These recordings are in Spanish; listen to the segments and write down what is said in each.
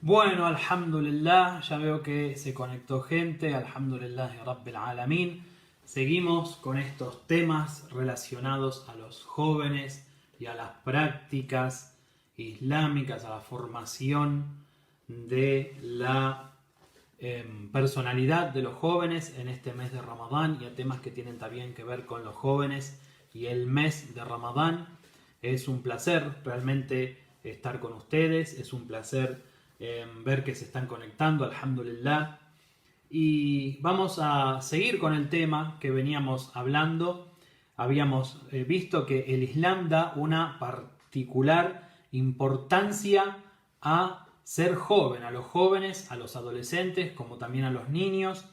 Bueno, alhamdulillah, ya veo que se conectó gente, alhamdulillah Rabbil Alamin. Seguimos con estos temas relacionados a los jóvenes y a las prácticas islámicas, a la formación de la personalidad de los jóvenes en este mes de Ramadán y a temas que tienen también que ver con los jóvenes y el mes de Ramadán. Es un placer realmente estar con ustedes, es un placer ver que se están conectando, alhamdulillah. Y vamos a seguir con el tema que veníamos hablando. Habíamos visto que el Islam da una particular importancia a ser joven, a los jóvenes, a los adolescentes, como también a los niños,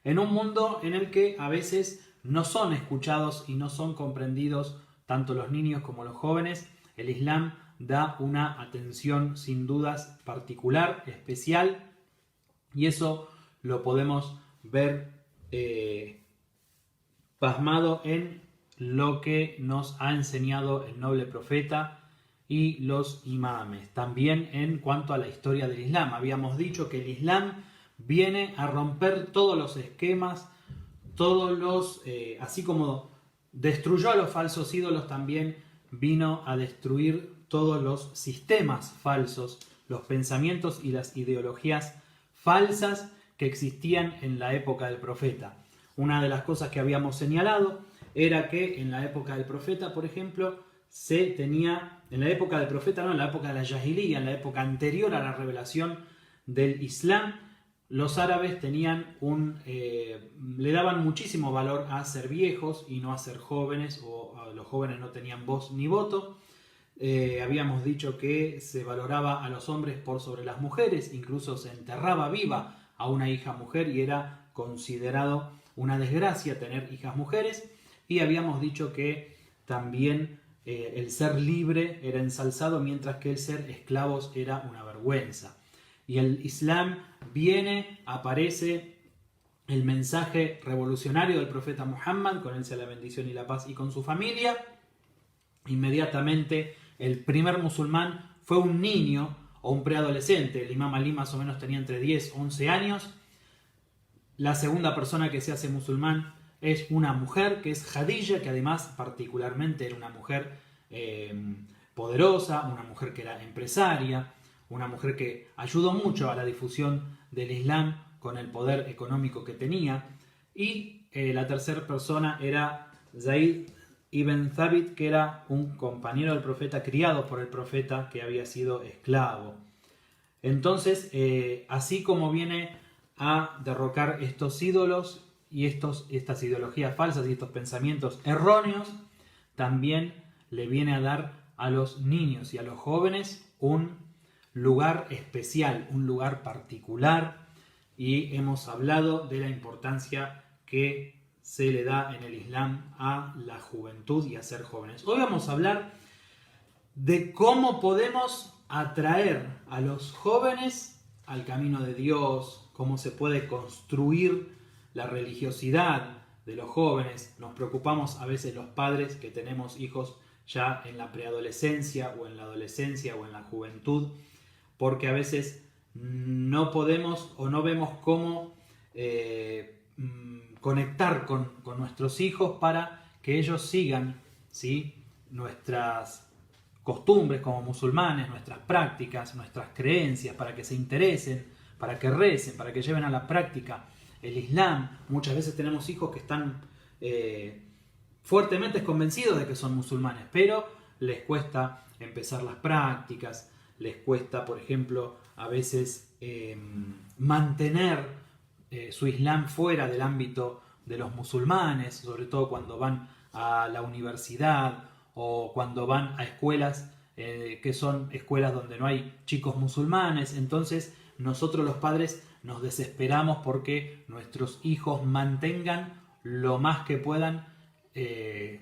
en un mundo en el que a veces no son escuchados y no son comprendidos tanto los niños como los jóvenes. El Islam da una atención sin dudas particular, especial, y eso lo podemos ver plasmado en lo que nos ha enseñado el noble profeta y los imames. También en cuanto a la historia del Islam, habíamos dicho que el Islam viene a romper todos los esquemas, así como destruyó a los falsos ídolos, también vino a destruir todos los sistemas falsos, los pensamientos y las ideologías falsas que existían en la época del profeta. Una de las cosas que habíamos señalado era que en la época del profeta, por ejemplo, en la época del profeta, no, en la época de la Jahiliya, en la época anterior a la revelación del Islam, los árabes le daban muchísimo valor a ser viejos y no a ser jóvenes, o los jóvenes no tenían voz ni voto. Habíamos dicho que se valoraba a los hombres por sobre las mujeres, incluso se enterraba viva a una hija mujer y era considerado una desgracia tener hijas mujeres. Y habíamos dicho que también el ser libre era ensalzado, mientras que el ser esclavos era una vergüenza. Y el Islam aparece el mensaje revolucionario del profeta Muhammad, con él sea la bendición y la paz, y con su familia. Inmediatamente el primer musulmán fue un niño o un preadolescente. El imam Ali más o menos tenía entre 10 o 11 años. La segunda persona que se hace musulmán es una mujer, que es Khadija, que además particularmente era una mujer poderosa, una mujer que era empresaria, una mujer que ayudó mucho a la difusión del Islam con el poder económico que tenía. Y la tercera persona era Zaid ibn Thabit, que era un compañero del profeta, criado por el profeta, que había sido esclavo. Entonces, así como viene a derrocar estos ídolos y estas ideologías falsas y estos pensamientos erróneos, también le viene a dar a los niños y a los jóvenes un lugar especial, un lugar particular, y hemos hablado de la importancia que se le da en el Islam a la juventud y a ser jóvenes. Hoy vamos a hablar de cómo podemos atraer a los jóvenes al camino de Dios, cómo se puede construir la religiosidad de los jóvenes. Nos preocupamos a veces los padres que tenemos hijos ya en la preadolescencia o en la adolescencia o en la juventud, porque a veces no podemos o no vemos cómo conectar con nuestros hijos para que ellos sigan, ¿sí?, nuestras costumbres como musulmanes, nuestras prácticas, nuestras creencias, para que se interesen, para que recen, para que lleven a la práctica el Islam. Muchas veces tenemos hijos que están fuertemente convencidos de que son musulmanes, pero les cuesta empezar las prácticas, les cuesta, por ejemplo, a veces mantener su Islam fuera del ámbito de los musulmanes, sobre todo cuando van a la universidad o cuando van a escuelas que son escuelas donde no hay chicos musulmanes. Entonces nosotros los padres nos desesperamos porque nuestros hijos mantengan lo más que puedan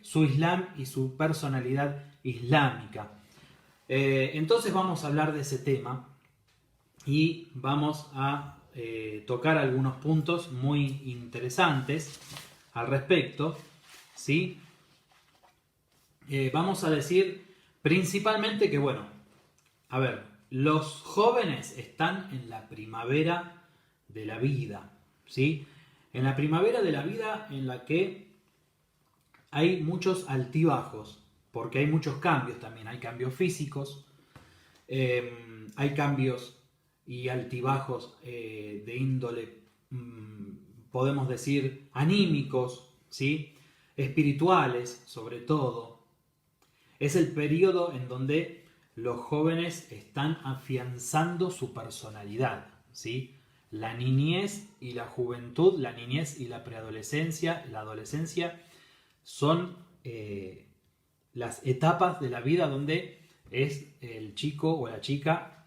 su Islam y su personalidad islámica. Entonces vamos a hablar de ese tema y vamos a tocar algunos puntos muy interesantes al respecto, ¿sí? Vamos a decir principalmente que, bueno, a ver, los jóvenes están en la primavera de la vida, ¿sí? En la primavera de la vida en la que hay muchos altibajos, porque hay muchos cambios también, hay cambios físicos, hay cambios y altibajos de índole, podemos decir, anímicos, ¿sí? Espirituales, sobre todo. Es el periodo en donde los jóvenes están afianzando su personalidad, ¿sí? La niñez y la juventud, la niñez y la preadolescencia, la adolescencia, son las etapas de la vida donde es el chico o la chica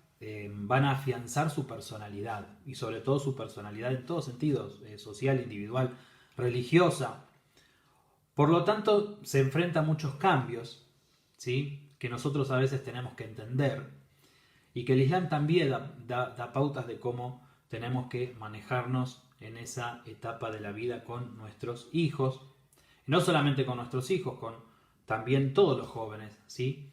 van a afianzar su personalidad, y sobre todo su personalidad en todos sentidos, social, individual, religiosa. Por lo tanto, se enfrenta a muchos cambios, ¿sí? Que nosotros a veces tenemos que entender, y que el Islam también da pautas de cómo tenemos que manejarnos en esa etapa de la vida con nuestros hijos, no solamente con nuestros hijos, con también todos los jóvenes, ¿sí?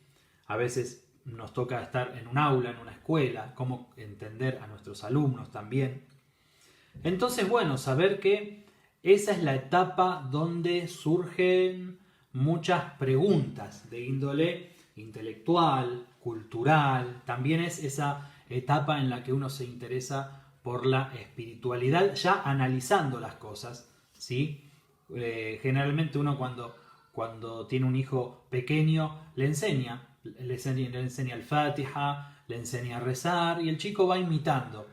A veces nos toca estar en un aula, en una escuela, cómo entender a nuestros alumnos también. Entonces, bueno, saber que esa es la etapa donde surgen muchas preguntas de índole intelectual, cultural. También es esa etapa en la que uno se interesa por la espiritualidad, ya analizando las cosas, ¿sí? Generalmente uno cuando tiene un hijo pequeño le enseña el Fatiha, le enseña a rezar y el chico va imitando.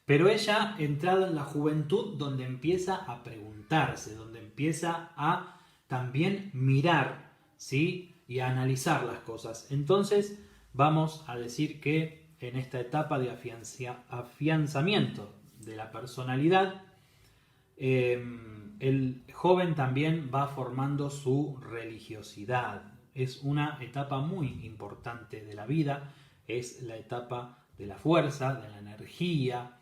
Pero ella entrada en la juventud donde empieza a preguntarse, donde empieza a también mirar, ¿sí? Y a analizar las cosas. Entonces vamos a decir que en esta etapa de afianzamiento de la personalidad, el joven también va formando su religiosidad. Es una etapa muy importante de la vida, es la etapa de la fuerza, de la energía.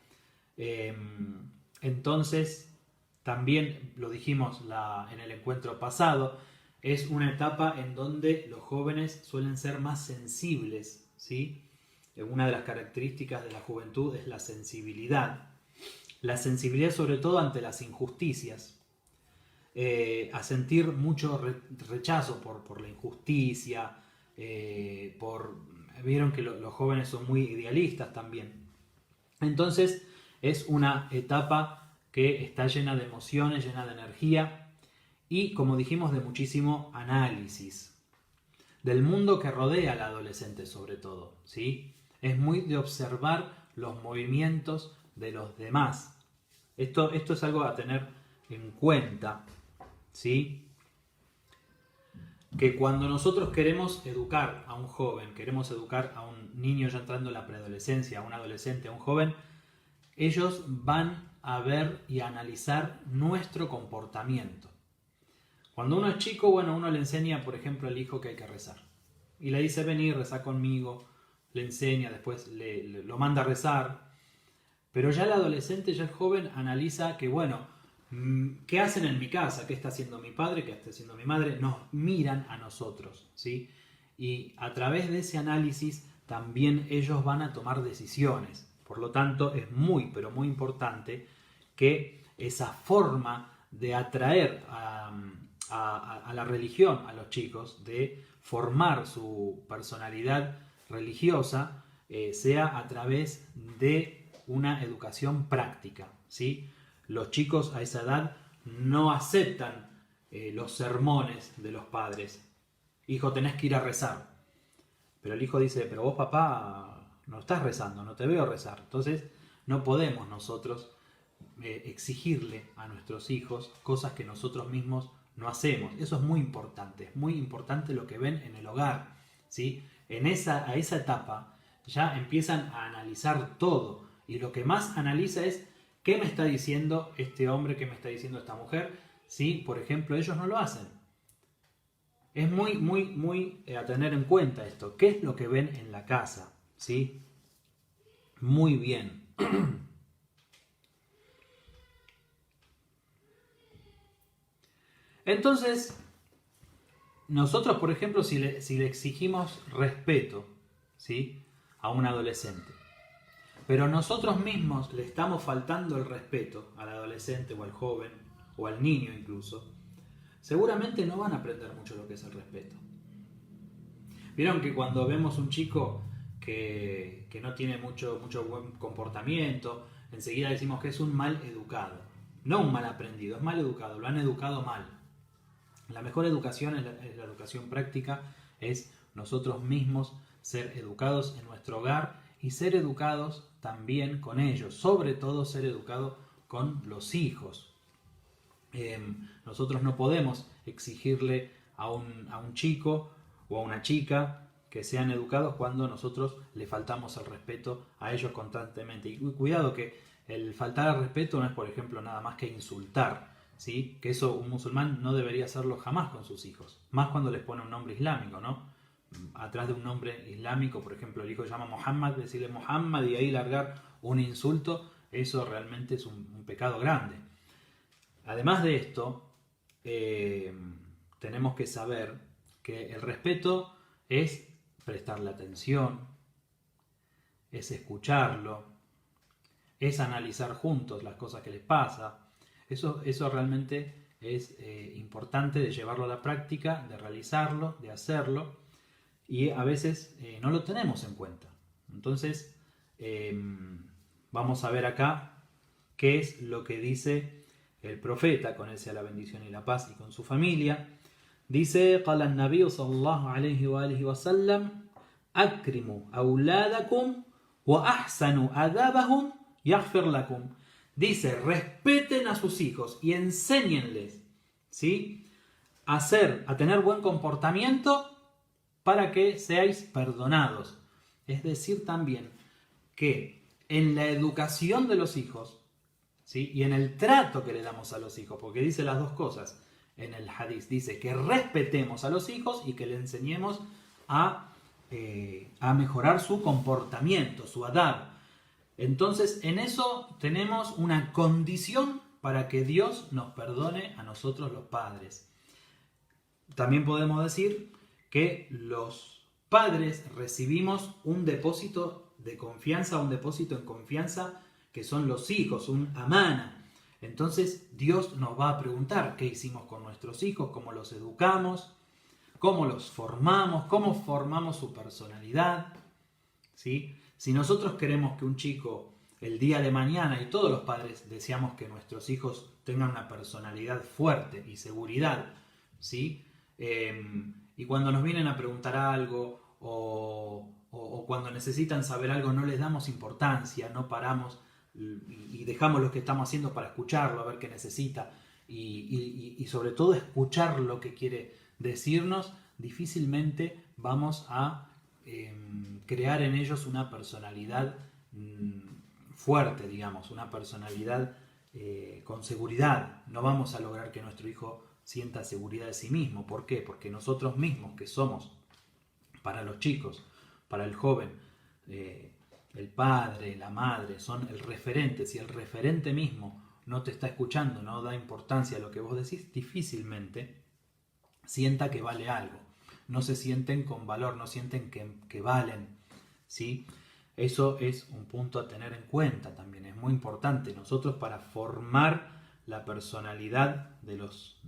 Entonces, también lo dijimos en el encuentro pasado, es una etapa en donde los jóvenes suelen ser más sensibles, ¿sí? Una de las características de la juventud es la sensibilidad. La sensibilidad sobre todo ante las injusticias, a sentir mucho rechazo por la injusticia, vieron que los jóvenes son muy idealistas también. Entonces es una etapa que está llena de emociones, llena de energía y, como dijimos, de muchísimo análisis del mundo que rodea al adolescente sobre todo, ¿sí? Es muy de observar los movimientos de los demás. Esto es algo a tener en cuenta, ¿sí? Que cuando nosotros queremos educar a un joven, queremos educar a un niño ya entrando en la preadolescencia, a un adolescente, a un joven, ellos van a ver y a analizar nuestro comportamiento. Cuando uno es chico, bueno, uno le enseña, por ejemplo, al hijo que hay que rezar. Y le dice, vení, rezá conmigo, le enseña, después lo manda a rezar. Pero ya el adolescente, ya el joven, analiza que, bueno, ¿qué hacen en mi casa? ¿Qué está haciendo mi padre? ¿Qué está haciendo mi madre? Nos miran a nosotros, ¿sí? Y a través de ese análisis también ellos van a tomar decisiones. Por lo tanto, es muy, pero muy importante que esa forma de atraer a la religión a los chicos, de formar su personalidad religiosa, sea a través de una educación práctica, ¿sí? Los chicos a esa edad no aceptan los sermones de los padres. Hijo, tenés que ir a rezar. Pero el hijo dice, pero vos papá no estás rezando, no te veo rezar. Entonces no podemos nosotros exigirle a nuestros hijos cosas que nosotros mismos no hacemos. Eso es muy importante lo que ven en el hogar, ¿sí? A esa etapa ya empiezan a analizar todo y lo que más analiza es qué me está diciendo este hombre, qué me está diciendo esta mujer, ¿sí? Por ejemplo, ellos no lo hacen. Es muy a tener en cuenta esto. ¿Qué es lo que ven en la casa? ¿Sí? Muy bien. Entonces, nosotros, por ejemplo, si le exigimos respeto, ¿sí? a un adolescente, pero nosotros mismos le estamos faltando el respeto al adolescente o al joven o al niño incluso, seguramente no van a aprender mucho lo que es el respeto. Vieron que cuando vemos un chico que no tiene mucho buen comportamiento, enseguida decimos que es un mal educado. No un mal aprendido, es mal educado, lo han educado mal. La mejor educación es la educación práctica, es nosotros mismos ser educados en nuestro hogar y ser educados también con ellos, sobre todo ser educados con los hijos. Nosotros no podemos exigirle a un chico o a una chica que sean educados cuando nosotros le faltamos el respeto a ellos constantemente. Y cuidado que el faltar al respeto no es, por ejemplo, nada más que insultar, ¿sí? Que eso un musulmán no debería hacerlo jamás con sus hijos, más cuando les pone un nombre islámico, ¿no? Atrás de un nombre islámico, por ejemplo, el hijo se llama Muhammad, decirle Muhammad y ahí largar un insulto, eso realmente es un pecado grande. Además de esto, tenemos que saber que el respeto es prestarle atención, es escucharlo, es analizar juntos las cosas que les pasa. Eso realmente es importante de llevarlo a la práctica, de realizarlo, de hacerlo, y a veces no lo tenemos en cuenta. Entonces, vamos a ver acá qué es lo que dice el profeta, con él sea la bendición y la paz, y con su familia. Dice: قال النبي صلى الله عليه وآله وسلم أكرموا أولادكم وأحسنوا أدابهم يغفر لكم. Dice: respeten a sus hijos y enséñenles, ¿sí?, a tener buen comportamiento para que seáis perdonados. Es decir, también que en la educación de los hijos, ¿sí?, y en el trato que le damos a los hijos, porque dice las dos cosas en el hadith, dice que respetemos a los hijos y que le enseñemos a mejorar su comportamiento, su adab. Entonces, en eso tenemos una condición para que Dios nos perdone a nosotros los padres. También podemos decir que los padres recibimos un depósito de confianza, un depósito en confianza, que son los hijos, un amana. Entonces Dios nos va a preguntar qué hicimos con nuestros hijos, cómo los educamos, cómo los formamos, cómo formamos su personalidad, ¿sí? Si nosotros queremos que un chico el día de mañana, y todos los padres deseamos que nuestros hijos tengan una personalidad fuerte y seguridad, ¿sí? Y cuando nos vienen a preguntar algo o cuando necesitan saber algo, no les damos importancia, no paramos y dejamos lo que estamos haciendo para escucharlo, a ver qué necesita, y sobre todo escuchar lo que quiere decirnos, difícilmente vamos a crear en ellos una personalidad fuerte, digamos, una personalidad con seguridad. No vamos a lograr que nuestro hijo sienta seguridad de sí mismo. ¿Por qué? Porque nosotros mismos, que somos para los chicos, para el joven, el padre, la madre, son el referente. Si el referente mismo no te está escuchando, no da importancia a lo que vos decís, difícilmente sienta que vale algo. No se sienten con valor, no sienten que valen, ¿sí? Eso es un punto a tener en cuenta también. Es muy importante. Nosotros, para formar la personalidad de los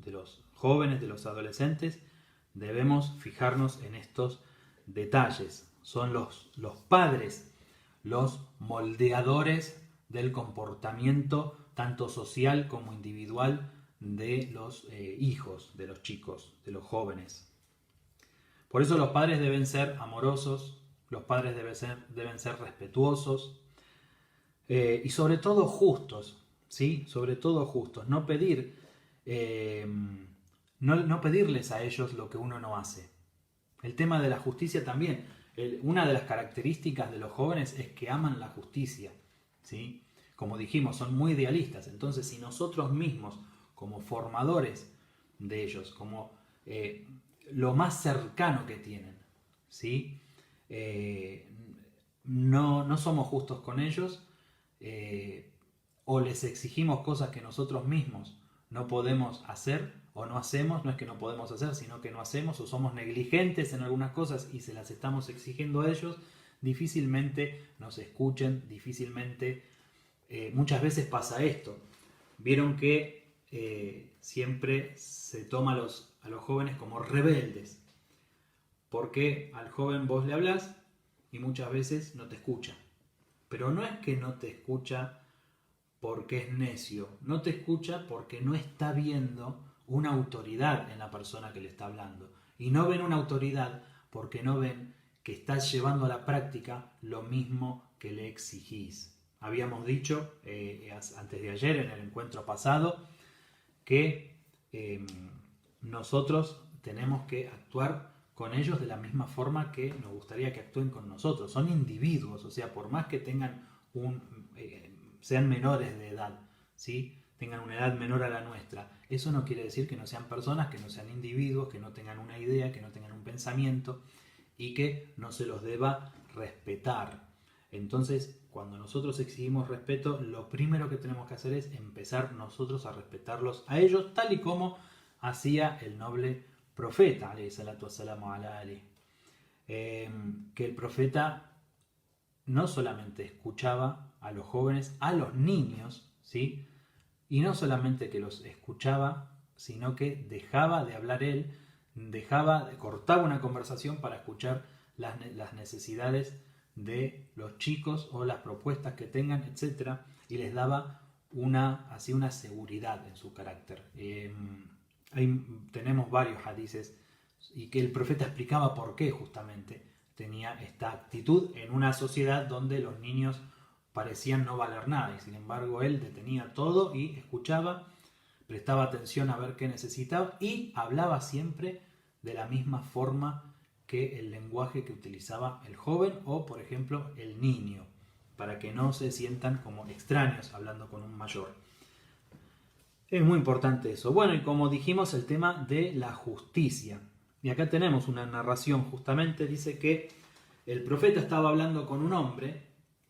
jóvenes, de los adolescentes, debemos fijarnos en estos detalles. Son los padres los moldeadores del comportamiento tanto social como individual de los hijos, de los chicos, de los jóvenes. Por eso los padres deben ser amorosos, los padres deben ser respetuosos y sobre todo justos, ¿sí? Sobre todo justos. No pedirles a ellos lo que uno no hace. El tema de la justicia también. Una de las características de los jóvenes es que aman la justicia, ¿sí? Como dijimos, son muy idealistas. Entonces, si nosotros mismos, como formadores de ellos, como lo más cercano que tienen, ¿sí?, no somos justos con ellos, o les exigimos cosas que nosotros mismos no podemos hacer o no hacemos, no es que no podemos hacer, sino que no hacemos, o somos negligentes en algunas cosas y se las estamos exigiendo a ellos, difícilmente nos escuchen, difícilmente, muchas veces pasa esto. Vieron que siempre se toma a los jóvenes como rebeldes, porque al joven vos le hablás y muchas veces no te escucha. Pero no es que no te escucha porque es necio, no te escucha porque no está viendo una autoridad en la persona que le está hablando. Y no ven una autoridad porque no ven que estás llevando a la práctica lo mismo que le exigís. Habíamos dicho antes de ayer, en el encuentro pasado, que nosotros tenemos que actuar con ellos de la misma forma que nos gustaría que actúen con nosotros. Son individuos, o sea, por más que tengan sean menores de edad, ¿sí? Tengan una edad menor a la nuestra, eso no quiere decir que no sean personas, que no sean individuos, que no tengan una idea, que no tengan un pensamiento y que no se los deba respetar. Entonces, cuando nosotros exigimos respeto, lo primero que tenemos que hacer es empezar nosotros a respetarlos a ellos, tal y como hacía el noble profeta, alayhi salatu wassalamu ala ali. Que el profeta no solamente escuchaba a los jóvenes, a los niños, ¿sí? Y no solamente que los escuchaba, sino que dejaba de hablar él, cortaba una conversación para escuchar las necesidades de los chicos o las propuestas que tengan, etc. Y les daba una seguridad en su carácter. Tenemos varios hadices y que el profeta explicaba por qué justamente tenía esta actitud en una sociedad donde los niños parecían no valer nada, y sin embargo él detenía todo y escuchaba, prestaba atención a ver qué necesitaba y hablaba siempre de la misma forma que el lenguaje que utilizaba el joven o, por ejemplo, el niño, para que no se sientan como extraños hablando con un mayor. Es muy importante eso. Bueno, y como dijimos, el tema de la justicia. Y acá tenemos una narración, justamente dice que el profeta estaba hablando con un hombre,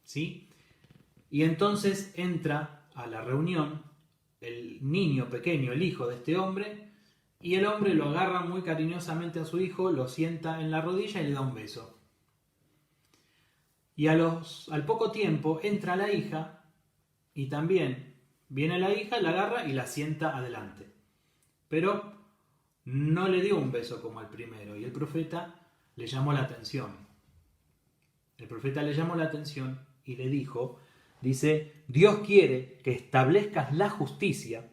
¿sí? Y entonces entra a la reunión el niño pequeño, el hijo de este hombre, y el hombre lo agarra muy cariñosamente a su hijo, lo sienta en la rodilla y le da un beso. Y al poco tiempo entra la hija y también viene la hija, la agarra y la sienta adelante. Pero no le dio un beso como al primero y el profeta le llamó la atención. El profeta le llamó la atención y le dijo, dice, Dios quiere que establezcas la justicia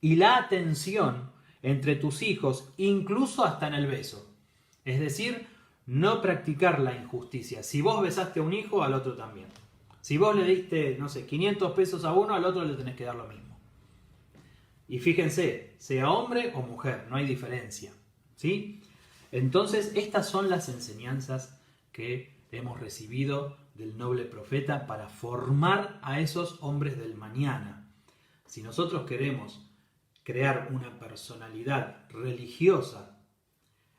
y la atención entre tus hijos, incluso hasta en el beso. Es decir, no practicar la injusticia. Si vos besaste a un hijo, al otro también. Si vos le diste, 500 pesos a uno, al otro le tenés que dar lo mismo. Y fíjense, sea hombre o mujer, no hay diferencia, ¿sí? Entonces, estas son las enseñanzas que hemos recibido del noble profeta para formar a esos hombres del mañana. Si nosotros queremos crear una personalidad religiosa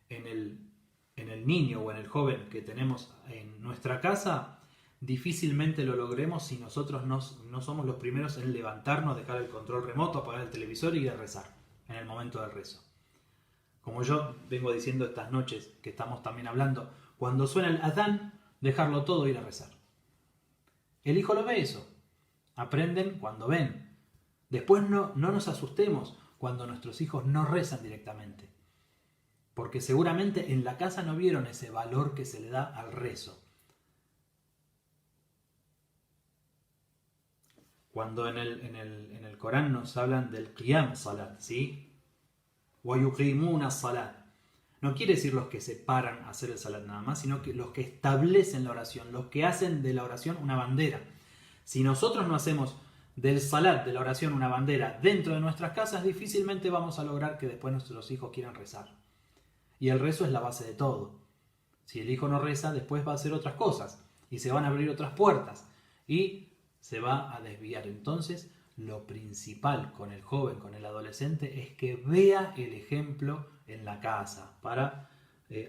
en el niño o en el joven que tenemos en nuestra casa, difícilmente lo logremos si nosotros no somos los primeros en levantarnos, dejar el control remoto, apagar el televisor y ir a rezar en el momento del rezo. Como yo vengo diciendo estas noches que estamos también hablando, cuando suena el adán, dejarlo todo e ir a rezar. El hijo lo ve eso. Aprenden cuando ven. Después no nos asustemos cuando nuestros hijos no rezan directamente. Porque seguramente en la casa no vieron ese valor que se le da al rezo. Cuando en el Corán nos hablan del qiyam salat, ¿sí? وَيُقِيمُونَ salat. No quiere decir los que se paran a hacer el salat nada más, sino que los que establecen la oración, los que hacen de la oración una bandera. Si nosotros no hacemos del salat, de la oración, una bandera dentro de nuestras casas, difícilmente vamos a lograr que después nuestros hijos quieran rezar. Y el rezo es la base de todo. Si el hijo no reza, después va a hacer otras cosas y se van a abrir otras puertas y se va a desviar. Entonces, lo principal con el joven, con el adolescente, es que vea el ejemplo en la casa, para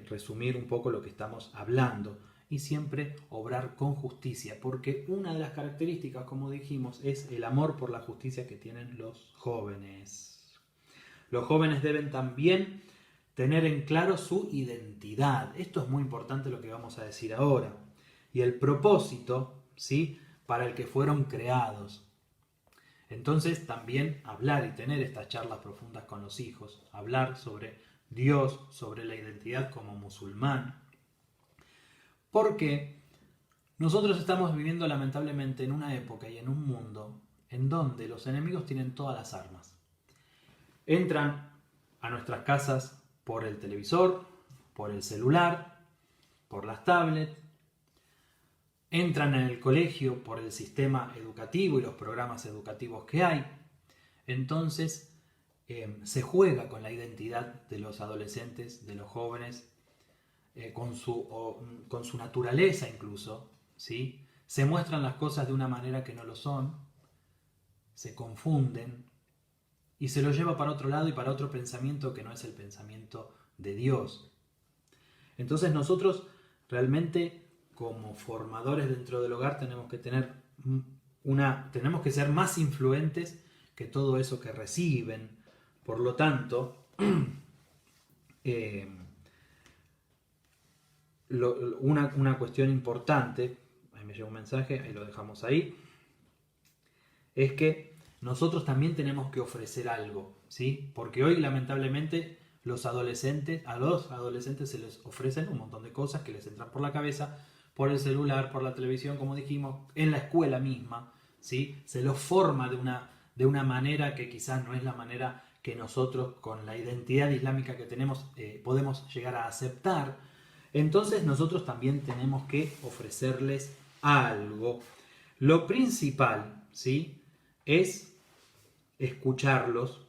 resumir un poco lo que estamos hablando, y siempre obrar con justicia, porque una de las características, como dijimos, es el amor por la justicia que tienen los jóvenes. Los jóvenes deben también tener en claro su identidad. Esto es muy importante lo que vamos a decir ahora. y el propósito, ¿sí?, para el que fueron creados. Entonces también hablar y tener estas charlas profundas con los hijos, hablar sobre Dios, sobre la identidad como musulmán, porque nosotros estamos viviendo lamentablemente en una época y en un mundo en donde los enemigos tienen todas las armas. Entran a nuestras casas por el televisor, por el celular, por las tablets, entran en el colegio por el sistema educativo y los programas educativos que hay. Entonces se juega con la identidad de los adolescentes, de los jóvenes, con su naturaleza incluso, ¿sí? Se muestran las cosas de una manera que no lo son, se confunden y se lo lleva para otro lado y para otro pensamiento que no es el pensamiento de Dios. Entonces nosotros realmente como formadores dentro del hogar tenemos que tenemos que ser más influentes que todo eso que reciben. Por lo tanto, una cuestión importante, ahí me llega un mensaje, ahí lo dejamos ahí, es que nosotros también tenemos que ofrecer algo, ¿sí? Porque hoy lamentablemente a los adolescentes se les ofrecen un montón de cosas que les entran por la cabeza, por el celular, por la televisión, como dijimos, en la escuela misma, ¿sí? Se los forma de una manera que quizás no es la manera que nosotros, con la identidad islámica que tenemos, podemos llegar a aceptar. Entonces nosotros también tenemos que ofrecerles algo. Lo principal, ¿sí?, es escucharlos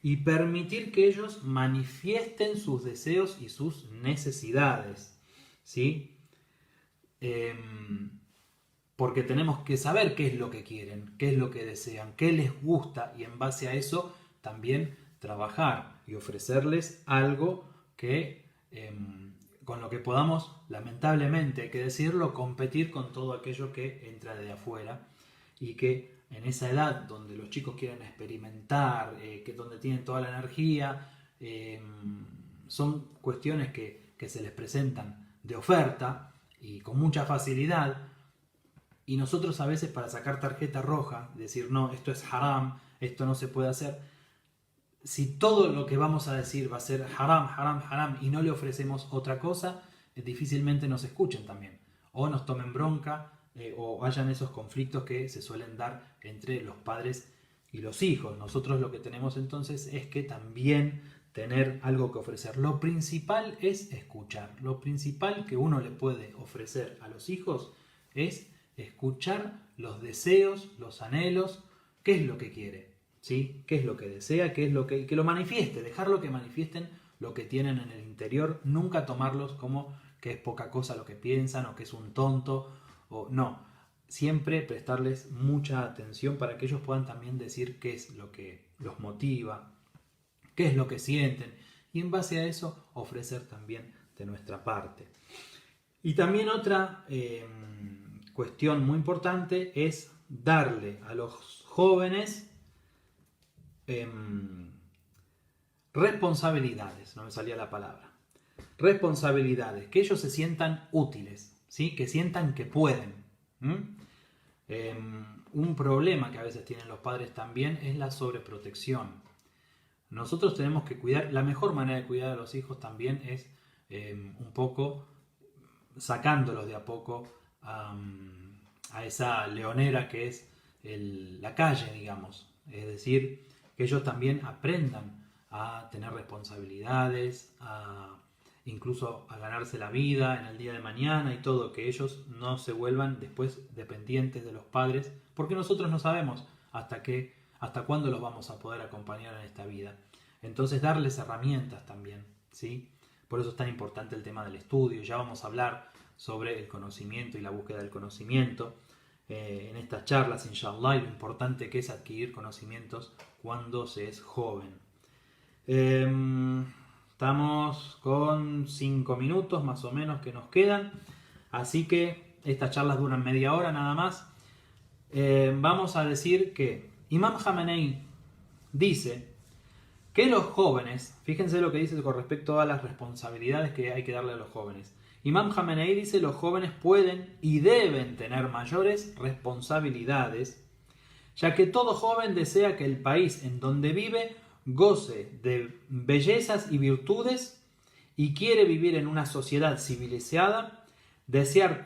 y permitir que ellos manifiesten sus deseos y sus necesidades, ¿sí? Porque tenemos que saber qué es lo que quieren, qué es lo que desean, qué les gusta, y en base a eso también trabajar y ofrecerles algo que con lo que podamos, lamentablemente hay que decirlo, competir con todo aquello que entra de afuera, y que en esa edad donde los chicos quieren experimentar, donde tienen toda la energía, son cuestiones que se les presentan de oferta y con mucha facilidad, y nosotros a veces para sacar tarjeta roja, decir no, esto es haram, esto no se puede hacer, si todo lo que vamos a decir va a ser haram, haram, haram y no le ofrecemos otra cosa, difícilmente nos escuchen también, o nos tomen bronca, o hayan esos conflictos que se suelen dar entre los padres y los hijos. Nosotros lo que tenemos entonces es que también tener algo que ofrecer. Lo principal es escuchar. Lo principal que uno le puede ofrecer a los hijos es escuchar los deseos, los anhelos, qué es lo que quiere, ¿sí? Qué es lo que desea, qué es lo que lo manifieste, dejarlo que manifiesten lo que tienen en el interior, nunca tomarlos como que es poca cosa lo que piensan o que es un tonto. O no, siempre prestarles mucha atención para que ellos puedan también decir qué es lo que los motiva, qué es lo que sienten, y en base a eso ofrecer también de nuestra parte. Y también otra cuestión muy importante es darle a los jóvenes responsabilidades, no me salía la palabra, responsabilidades, que ellos se sientan útiles, ¿sí? Que sientan que pueden. Un problema que a veces tienen los padres también es la sobreprotección. Nosotros tenemos que cuidar, la mejor manera de cuidar a los hijos también es un poco sacándolos de a poco a esa leonera que es la calle, digamos. Es decir, que ellos también aprendan a tener responsabilidades, incluso a ganarse la vida en el día de mañana y todo, que ellos no se vuelvan después dependientes de los padres, porque nosotros no sabemos hasta cuándo los vamos a poder acompañar en esta vida. Entonces darles herramientas también, ¿sí? Por eso es tan importante el tema del estudio. Ya vamos a hablar sobre el conocimiento y la búsqueda del conocimiento en estas charlas, inshallah, y lo importante que es adquirir conocimientos cuando se es joven. Estamos con 5 minutos más o menos que nos quedan, así que estas charlas duran media hora nada más. Vamos a decir que Imam Jamenei dice que los jóvenes, fíjense lo que dice con respecto a las responsabilidades que hay que darle a los jóvenes, Imam Jamenei dice: los jóvenes pueden y deben tener mayores responsabilidades, ya que todo joven desea que el país en donde vive goce de bellezas y virtudes y quiere vivir en una sociedad civilizada, desean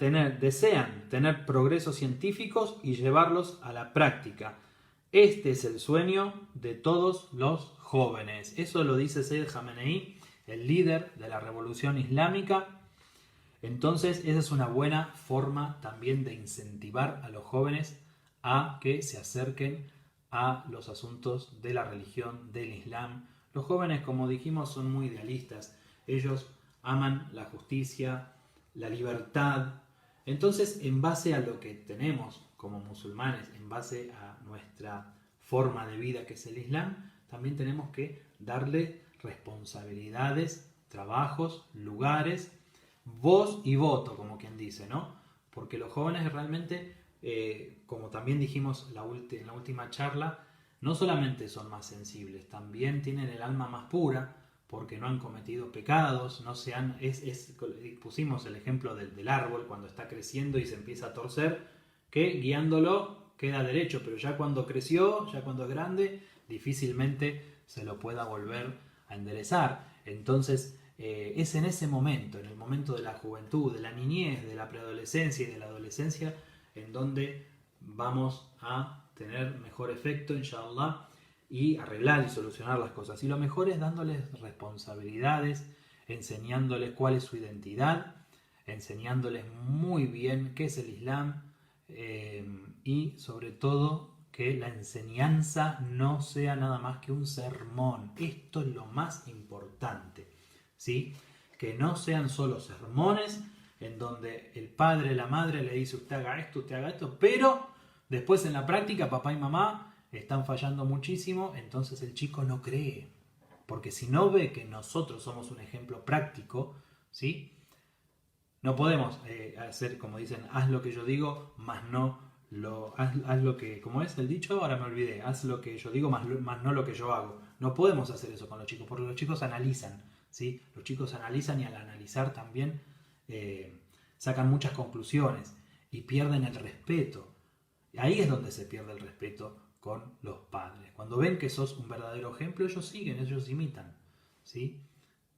tener progresos científicos y llevarlos a la práctica. Este es el sueño de todos los jóvenes. Eso lo dice Sayyid Jamenei, el líder de la revolución islámica. Entonces, esa es una buena forma también de incentivar a los jóvenes a que se acerquen a los asuntos de la religión, del Islam. Los jóvenes, como dijimos, son muy idealistas. Ellos aman la justicia, la libertad. Entonces, en base a lo que tenemos como musulmanes, en base a nuestra forma de vida que es el Islam, también tenemos que darle responsabilidades, trabajos, lugares, voz y voto, como quien dice, ¿no? Porque los jóvenes realmente, como también dijimos en la última charla, no solamente son más sensibles, también tienen el alma más pura, porque no han cometido pecados, pusimos el ejemplo del árbol cuando está creciendo y se empieza a torcer, que guiándolo queda derecho, pero ya cuando creció, ya cuando es grande, difícilmente se lo pueda volver a enderezar. Entonces, es en ese momento, en el momento de la juventud, de la niñez, de la preadolescencia y de la adolescencia, en donde vamos a tener mejor efecto, inshallah, y arreglar y solucionar las cosas. Y lo mejor es dándoles responsabilidades, enseñándoles cuál es su identidad, enseñándoles muy bien qué es el Islam, y sobre todo que la enseñanza no sea nada más que un sermón. Esto es lo más importante, ¿sí? Que no sean solo sermones en donde el padre, la madre le dice: usted haga esto, pero después en la práctica papá y mamá están fallando muchísimo, entonces el chico no cree. Porque si no ve que nosotros somos un ejemplo práctico, ¿sí? No podemos hacer, como dicen, haz lo que yo digo, más no haz lo que, como es el dicho, ahora me olvidé, haz lo que yo digo, más no lo que yo hago. No podemos hacer eso con los chicos, porque los chicos analizan, ¿sí? Los chicos analizan y al analizar también sacan muchas conclusiones y pierden el respeto. Ahí es donde se pierde el respeto con los padres. Cuando ven que sos un verdadero ejemplo, ellos siguen, ellos imitan, ¿sí?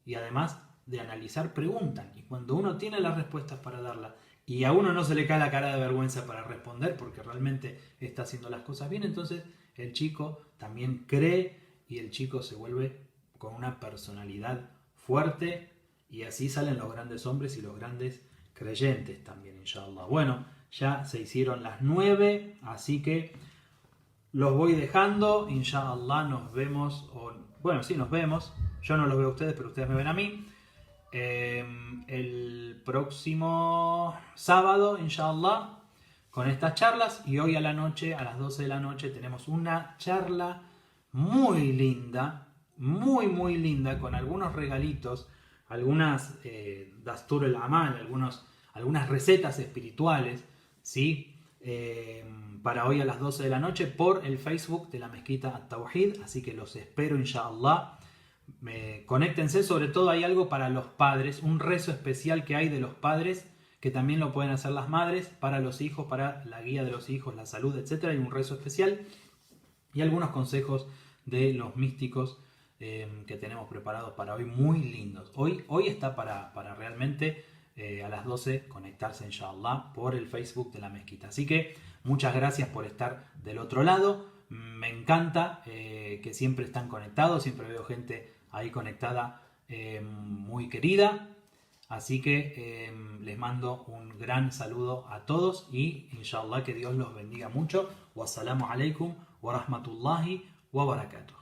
Y además de analizar, preguntan. Y cuando uno tiene las respuestas para darlas y a uno no se le cae la cara de vergüenza para responder porque realmente está haciendo las cosas bien, entonces el chico también cree y el chico se vuelve con una personalidad fuerte y así salen los grandes hombres y los grandes creyentes también, inshallah. Bueno, ya se hicieron las 9, así que los voy dejando, inshallah. Nos vemos, nos vemos. Yo no los veo a ustedes, pero ustedes me ven a mí. El próximo sábado, inshallah, con estas charlas. Y hoy a la noche, a las 12 de la noche, tenemos una charla muy linda, muy linda, con algunos regalitos, algunas dastur el amal, algunas recetas espirituales, ¿sí? Para hoy a las 12 de la noche por el Facebook de la Mezquita At-Tawhid. Así que los espero, inshallah. Conéctense. Sobre todo hay algo para los padres, un rezo especial que hay de los padres, que también lo pueden hacer las madres, para los hijos, para la guía de los hijos, la salud, etc. Hay un rezo especial y algunos consejos de los místicos que tenemos preparados para hoy, muy lindos. Hoy está para realmente a las 12 conectarse, inshallah, por el Facebook de la Mezquita. Así que muchas gracias por estar del otro lado. Me encanta que siempre están conectados, siempre veo gente ahí conectada muy querida. Así que les mando un gran saludo a todos y inshallah que Dios los bendiga mucho. Wassalamu alaikum wa rahmatullahi wa barakatuh.